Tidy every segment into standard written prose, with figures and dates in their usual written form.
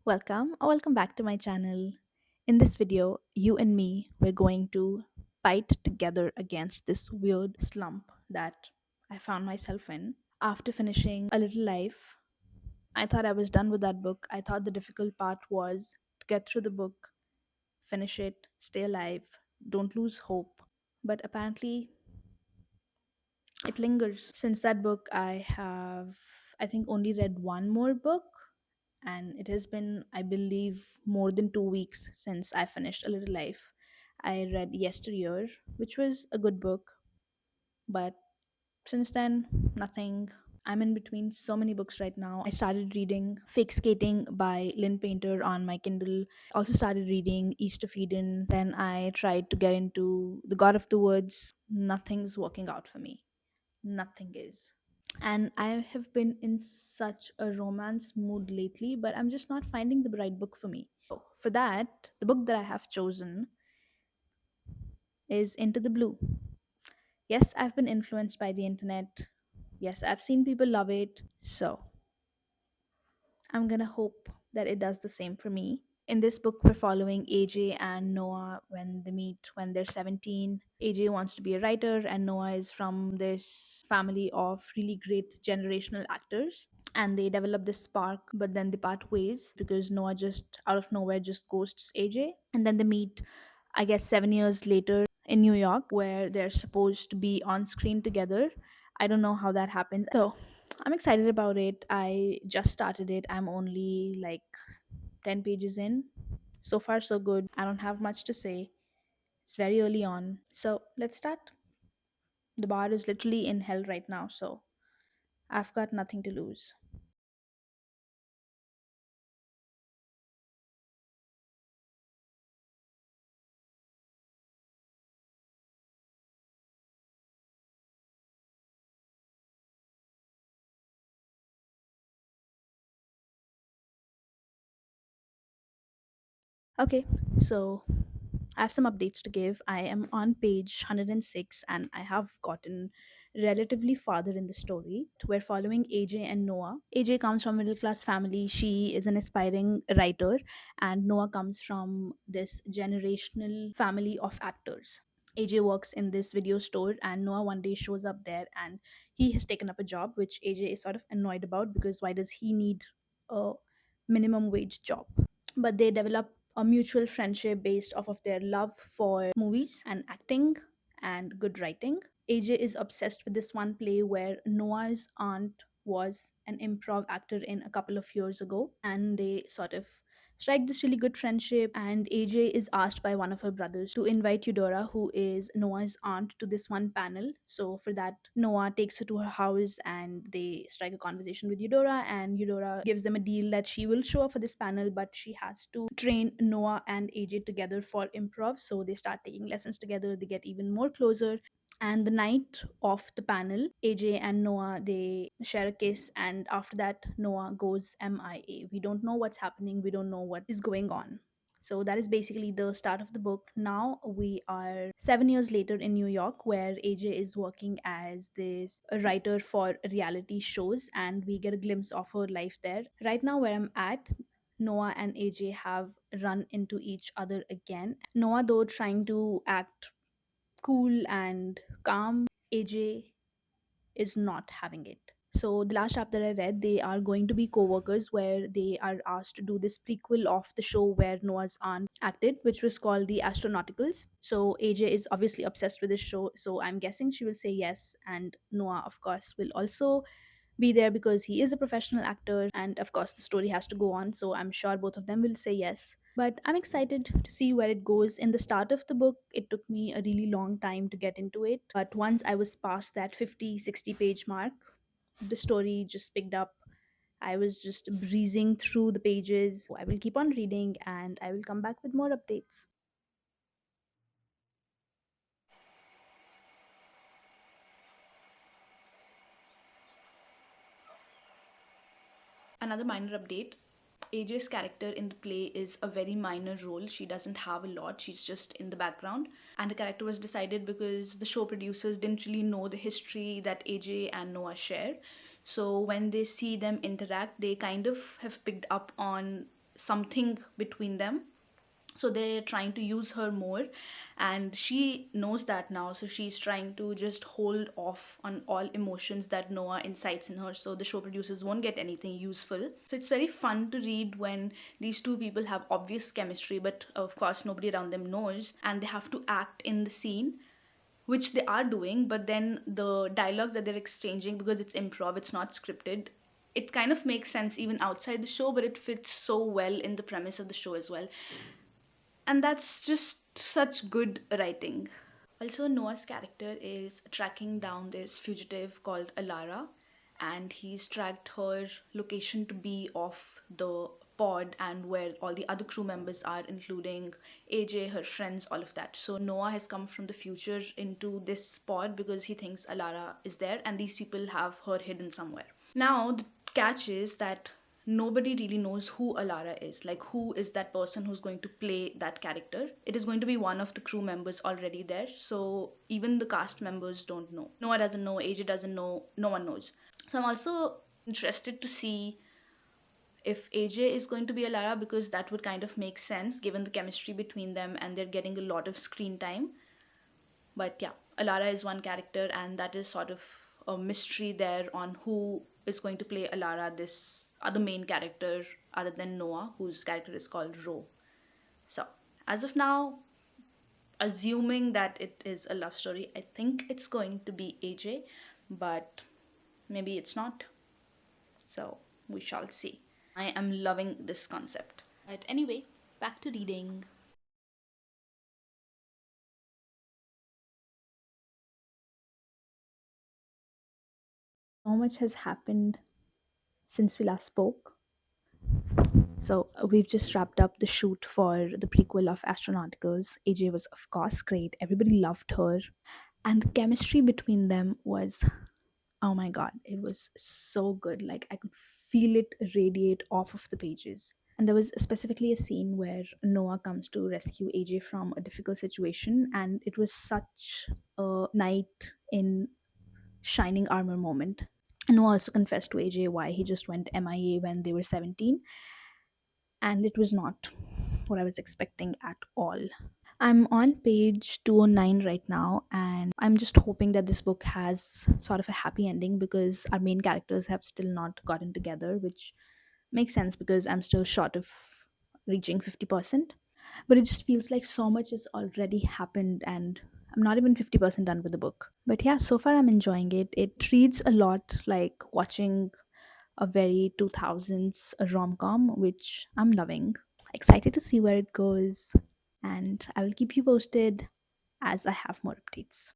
Welcome back to my channel. In this video, you and me, we're going to fight together against this weird slump that I found myself in. After finishing A Little Life, I thought I was done with that book. I thought the difficult part was to get through the book, finish it, stay alive, don't lose hope. But apparently, it lingers. Since that book, I think, only read one more book, and it has been, I believe, more than 2 weeks since I finished A Little Life. I read Yesteryear, which was a good book, but since then, nothing. I'm in between so many books right now. I started reading Fake Skating by Lynn Painter on my Kindle. Also started reading East of Eden. Then I tried to get into The God of the Woods. Nothing's working out for me. Nothing is. And I have been in such a romance mood lately, but I'm just not finding the right book for me. So, for that, the book that I have chosen is Into the Blue. Yes, I've been influenced by the internet. Yes, I've seen people love it. So, I'm gonna hope that it does the same for me. In this book, we're following AJ and Noah when they meet when they're 17. AJ wants to be a writer, and Noah is from this family of really great generational actors. And they develop this spark, but then they part ways because Noah just out of nowhere just ghosts AJ. And then they meet, I guess, 7 years later in New York, where they're supposed to be on screen together. I don't know how that happens. So I'm excited about it. I just started it. I'm only like 10 pages in. So far, so good. I don't have much to say. It's very early on. So let's start. The bar is literally in hell right now. So I've got nothing to lose. Okay, so I have some updates to give. I am on page 106 and I have gotten relatively farther in the story. We're following AJ and Noah. AJ comes from a middle class family. She is an aspiring writer, and Noah comes from this generational family of actors. AJ works in this video store, and Noah one day shows up there and he has taken up a job which AJ is sort of annoyed about because why does he need a minimum wage job? But they develop a mutual friendship based off of their love for movies and acting and good writing. AJ is obsessed with this one play where Noah's aunt was an improv actor in a couple of years ago, and they sort of strike this really good friendship. And AJ is asked by one of her brothers to invite Eudora, who is Noah's aunt, to this one panel. So for that, Noah takes her to her house and they strike a conversation with Eudora, and Eudora gives them a deal that she will show up for this panel, but she has to train Noah and AJ together for improv. So they start taking lessons together, they get even more closer. And the night of the panel, AJ and Noah, they share a kiss, and after that Noah goes MIA. We don't know what's happening, we don't know what is going on. So that is basically the start of the book. Now we are 7 years later in New York, where AJ is working as this writer for reality shows, and we get a glimpse of her life there. Right now, where I'm at, Noah and AJ have run into each other again. Noah, though trying to act cool and calm, AJ is not having it. So the last chapter I read, they are going to be co-workers where they are asked to do this prequel of the show where Noah's aunt acted, which was called The Astronauticals. So AJ is obviously obsessed with this show, so I'm guessing she will say yes, and Noah, of course, will also be there because he is a professional actor, and of course the story has to go on, so I'm sure both of them will say yes. But I'm excited to see where it goes. In the start of the book, it took me a really long time to get into it, but once I was past that 50-60 page mark, the story just picked up. I was just breezing through the pages. I will keep on reading and I will come back with more updates. Another minor update: AJ's character in the play is a very minor role. She doesn't have a lot, she's just in the background. And the character was decided because the show producers didn't really know the history that AJ and Noah share. So when they see them interact, they kind of have picked up on something between them, so they're trying to use her more, and she knows that now, so she's trying to just hold off on all emotions that Noah incites in her, so the show producers won't get anything useful. So it's very fun to read when these two people have obvious chemistry, but of course nobody around them knows, and they have to act in the scene, which they are doing, but then the dialogues that they're exchanging, because it's improv, it's not scripted, it kind of makes sense even outside the show, but it fits so well in the premise of the show as well. And that's just such good writing. Also, Noah's character is tracking down this fugitive called Alara, and he's tracked her location to be off the pod and where all the other crew members are, including AJ, her friends, all of that. So, Noah has come from the future into this pod because he thinks Alara is there, and these people have her hidden somewhere. Now, the catch is that nobody really knows who Alara is. Like, who is that person who's going to play that character? It is going to be one of the crew members already there. So, even the cast members don't know. Noah doesn't know, AJ doesn't know, no one knows. So, I'm also interested to see if AJ is going to be Alara, because that would kind of make sense given the chemistry between them and they're getting a lot of screen time. But yeah, Alara is one character, and that is sort of a mystery there on who is going to play Alara, this other main character other than Noah, whose character is called Ro. So, as of now, assuming that it is a love story, I think it's going to be AJ, but maybe it's not. So, we shall see. I am loving this concept. But anyway, back to reading. So much has happened since we last spoke. So we've just wrapped up the shoot for the prequel of Astronauticals. AJ was, of course, great. Everybody loved her. And the chemistry between them was, oh my god, it was so good. Like, I could feel it radiate off of the pages. And there was specifically a scene where Noah comes to rescue AJ from a difficult situation, and it was such a knight in shining armor moment. Noah also confessed to AJ why he just went MIA when they were 17, and it was not what I was expecting at all. I'm on page 209 right now, and I'm just hoping that this book has sort of a happy ending because our main characters have still not gotten together, which makes sense because I'm still short of reaching 50%. But it just feels like so much has already happened, and I'm not even 50% done with the book. But yeah, so far I'm enjoying it. It reads a lot like watching a very 2000s rom-com, which I'm loving. Excited to see where it goes, and I will keep you posted as I have more updates.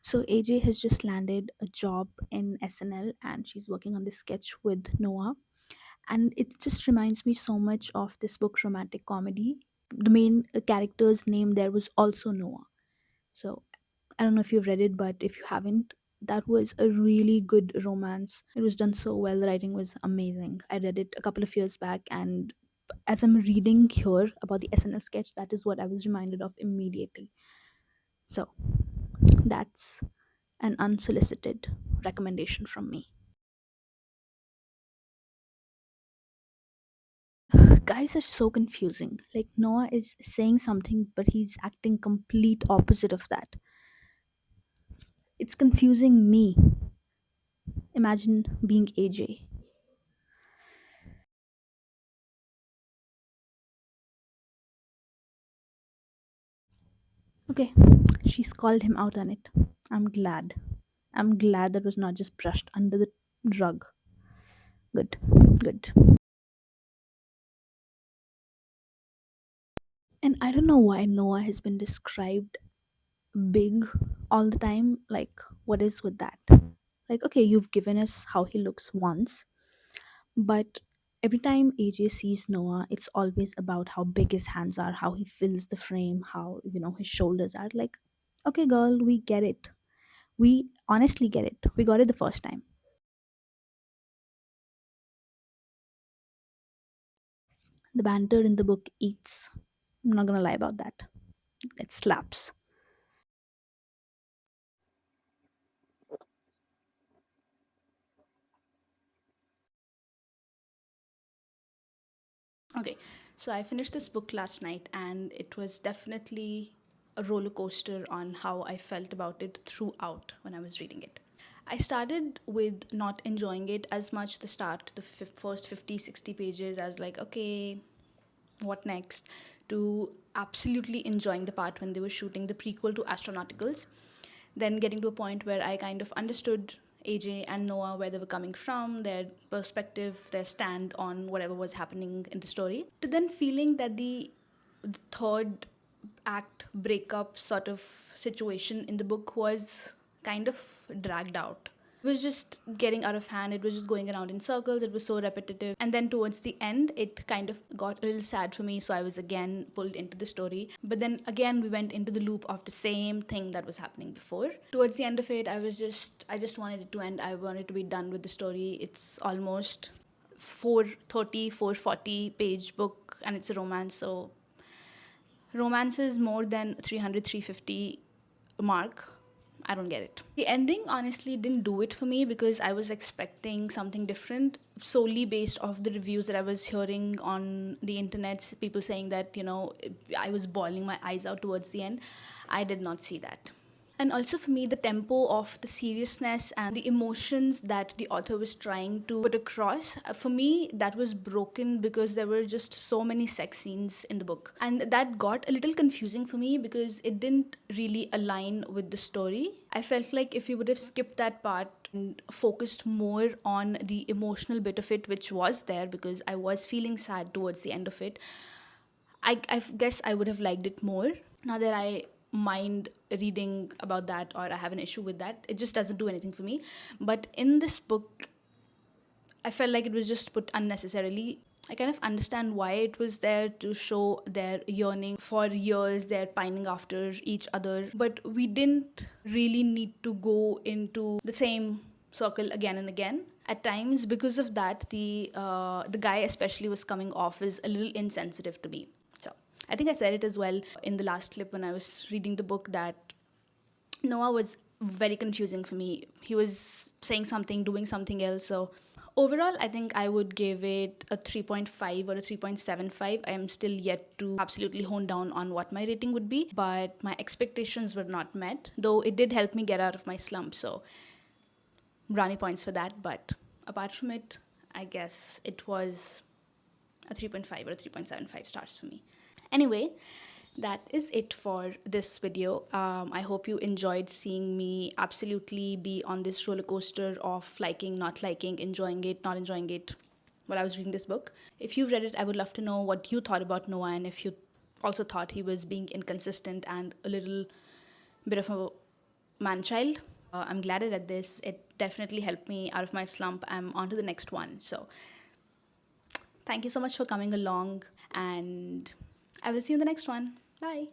So AJ has just landed a job in SNL, and she's working on this sketch with Noah, and it just reminds me so much of this book, Romantic Comedy. The main character's name there was also Noah. So I don't know if you've read it, but if you haven't, that was a really good romance. It was done so well. The writing was amazing. I read it a couple of years back, and as I'm reading here about the SNL sketch, that is what I was reminded of immediately. So that's an unsolicited recommendation from me. Guys are so confusing. Like, Noah is saying something, but he's acting complete opposite of that. It's confusing me. Imagine being AJ. Okay, she's called him out on it. I'm glad. I'm glad that was not just brushed under the rug. Good, good. And I don't know why Noah has been described big all the time. Like, what is with that? Like, okay, you've given us how he looks once, but every time AJ sees Noah, it's always about how big his hands are, how he fills the frame, how, his shoulders are. Like, okay, girl, we get it. We honestly get it. We got it the first time. The banter in the book eats. I'm not gonna lie about that. It slaps. Okay, so I finished this book last night, and it was definitely a roller coaster on how I felt about it throughout when I was reading it. I started with not enjoying it as much the start, the first 50, 60 pages, as like, okay, what next? To absolutely enjoying the part when they were shooting the prequel to Astronauticals, then getting to a point where I kind of understood AJ and Noah, where they were coming from, their perspective, their stand on whatever was happening in the story, to then feeling that the third act breakup sort of situation in the book was kind of dragged out. It was just getting out of hand. It was just going around in circles. It was so repetitive. And then towards the end, it kind of got a little sad for me. So I was again pulled into the story. But then again, we went into the loop of the same thing that was happening before. Towards the end of it, I just wanted it to end. I wanted to be done with the story. It's almost 430, 440 page book, and it's a romance. So romances more than 300, 350 mark, I don't get it. The ending honestly didn't do it for me because I was expecting something different, solely based off the reviews that I was hearing on the internet, people saying that, I was bawling my eyes out towards the end. I did not see that. And also for me, the tempo of the seriousness and the emotions that the author was trying to put across, for me, that was broken because there were just so many sex scenes in the book. And that got a little confusing for me because it didn't really align with the story. I felt like if you would have skipped that part and focused more on the emotional bit of it, which was there because I was feeling sad towards the end of it, I guess I would have liked it more. Not that I mind reading about that or I have an issue with that. It just doesn't do anything for me. But in this book, I felt like it was just put unnecessarily. I kind of understand why it was there to show their yearning for years, they're pining after each other. But we didn't really need to go into the same circle again and again. At times, because of that, the guy especially was coming off as a little insensitive to me. So I think I said it as well in the last clip when I was reading the book that Noah was very confusing for me. He was saying something, doing something else. So overall, I think I would give it a 3.5 or a 3.75. I am still yet to absolutely hone down on what my rating would be, but my expectations were not met, though it did help me get out of my slump. So brownie points for that. But apart from it, I guess it was a 3.5 or a 3.75 stars for me. Anyway, that is it for this video. I hope you enjoyed seeing me absolutely be on this roller coaster of liking, not liking, enjoying it, not enjoying it while I was reading this book. If you've read it, I would love to know what you thought about Noah and if you also thought he was being inconsistent and a little bit of a man child. I'm glad I read this. It definitely helped me out of my slump. I'm on to the next one. So thank you so much for coming along, and I will see you in the next one. Bye.